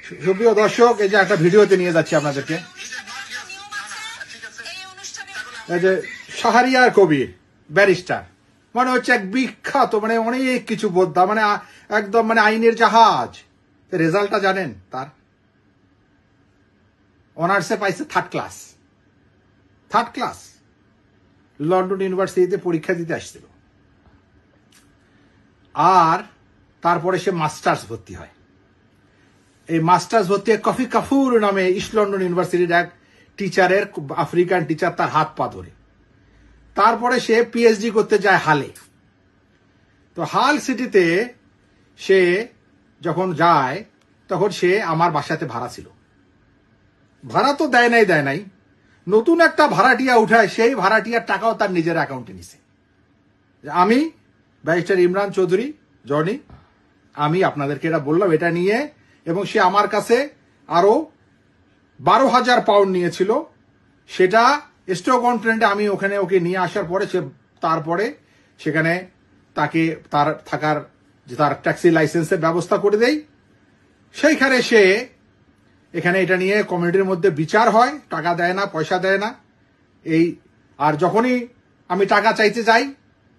সুপ্রিয় দর্শক, এই যে একটা ভিডিওতে নিয়ে যাচ্ছি আপনাদেরকে। এই যে শাহরিয়ার কবির ব্যারিস্টার, মানে হচ্ছে এক বিখ্যাত, মানে অনেক কিছু বোদ্ধা, মানে একদম মানে আইনের জাহাজ। রেজাল্টটা জানেন? তার অনার্সে পাইছে থার্ড ক্লাস। লন্ডন ইউনিভার্সিটিতে পরীক্ষা দিতে আসছিল, আর তারপরে সে মাস্টার্স ভর্তি হয়। এই মাস্টার্স ভর্তি কফি কাফুর নামে ইস্ট লন্ডন ইউনিভার্সিটির এক টিচারের, আফ্রিকান টিচার, তার হাত পা ধরে। তারপরে সে পিএইচডি করতে যায় হালে। তো হাল সিটিতে সে যখন যায়, তখন সে আমার বাসাতে ভাড়া ছিল। ভাড়া তো দেয় নাই, নতুন একটা ভাড়াটিয়া উঠায়, সেই ভাড়াটিয়ার টাকাও তার নিজের অ্যাকাউন্টে নিছে। আমি ব্যারিস্টার ইমরান চৌধুরী জনি, আমি আপনাদেরকে এটা বললাম এটা নিয়ে, এবং সে আমার কাছে আরো 12,000 পাউন্ড নিয়েছিল। সেটা স্টক-অন-ট্রেন্ডে আমি ওখানে ওকে নিয়ে আসার পরে তারপরে সেখানে তাকে তার থাকার যে তার ট্যাক্সি লাইসেন্সের ব্যবস্থা করে দেই। সেইখানে সে এখানে এটা নিয়ে কমিউনিটির মধ্যে বিচার হয়, টাকা দেয় না, পয়সা দেয় না। আর যখনই আমি টাকা চাইতে যাই,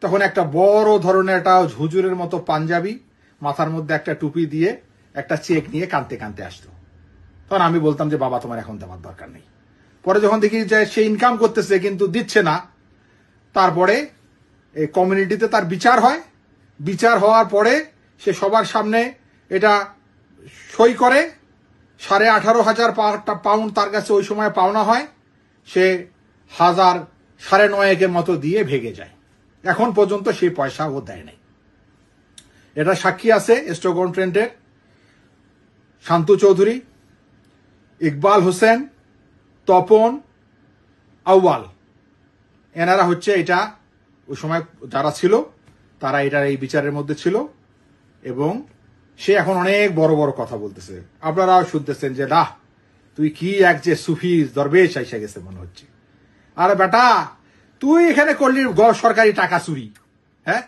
তখন একটা বড় ধরনের একটা হুজুরের মতো পাঞ্জাবি, মাথার মধ্যে একটা টুপি দিয়ে একটা চেক নিয়ে কাঁদতে কাঁদতে আসতো। তখন আমি বলতাম যে বাবা, তোমার এখন দেওয়ার দরকার নেই। পরে যখন দেখি যে সে ইনকাম করতেছে কিন্তু দিচ্ছে না, তারপরে এই কমিউনিটিতে তার বিচার হয়। বিচার হওয়ার পরে সে সবার সামনে এটা সই করে। 18,500 পাউন্ড তার কাছে ওই সময় পাওনা হয়। সে 9,500 মতো দিয়ে ভেগে যায়। এখন পর্যন্ত সেই পয়সা ও দেয় নাই। এটা সাক্ষী আছে স্টক-অন-ট্রেন্ডের শান্তু চৌধুরী, ইকবাল হোসেন, তপন, আউয়াল। এনারা হচ্ছে এটা ওই সময় যারা ছিল, তারা এটার এই বিচারের মধ্যে ছিল। এবং সে এখন অনেক বড় বড় কথা বলতেছে, আপনারাও শুনতেছেন যে না, তুই কি এক যে সুফি দরবেশ আইসা গেছে মনে হচ্ছে। আরে বেটা, তুই এখানে করলি সরকারি টাকা চুরি। হ্যাঁ,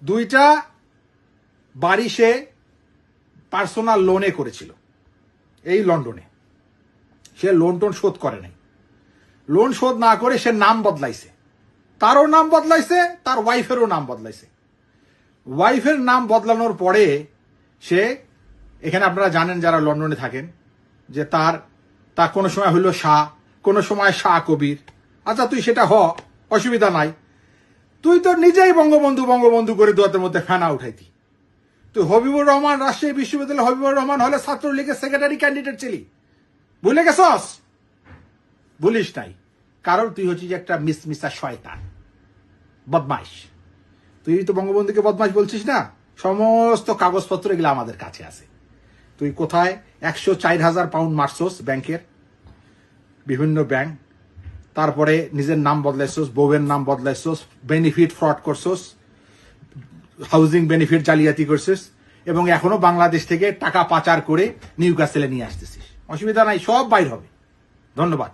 2টা বাড়ি সে পার্সোনাল লোনে করেছিল এই লন্ডনে। সে লোন টোন শোধ করে নাই। লোন শোধ না করে সে নাম বদলাইছে, তারও নাম বদলাইছে, তার ওয়াইফেরও নাম বদলাইছে। ওয়াইফের নাম বদলানোর পরে সে এখানে, আপনারা জানেন যারা লন্ডনে থাকেন, যে তার কোনো সময় হইল শাহ, কোনো সময় শাহ কবির। আচ্ছা, তুই সেটা অসুবিধা নাই। তুই তো নিজেই বঙ্গবন্ধু করে দুয়াতের মধ্যে ফেনা উঠাইতি। তুই হবিবুর রহমান, রাজশাহী বিশ্ববিদ্যালয় হবিবুর রহমান হলে ছাত্রলীগের সেক্রেটারি ক্যান্ডিডেট ছিলি, ভুলে গেছস? বলিস নাই, কারণ তুই হচ্ছিস একটা মিসমিসা শয়তান, বদমাইশ। তুই তো বঙ্গবন্ধুকে বদমাইশ বলছিস না, সমস্ত কাগজপত্র এগুলো আমাদের কাছে আছে। তুই কোথায় 104,000 পাউন্ড মারছস ব্যাংকের, বিভিন্ন ব্যাংক। তারপরে নিজের নাম বদলাইছস, বউয়ের নাম বদলাইছস, বেনিফিট ফ্রড করছস, হাউজিং বেনিফিট জালিয়াতি করছিস, এবং এখনো বাংলাদেশ থেকে টাকা পাচার করে নিউক্যাসলে নিয়ে আসতেছিস। অসুবিধা নাই, সব বাইর হবে। ধন্যবাদ।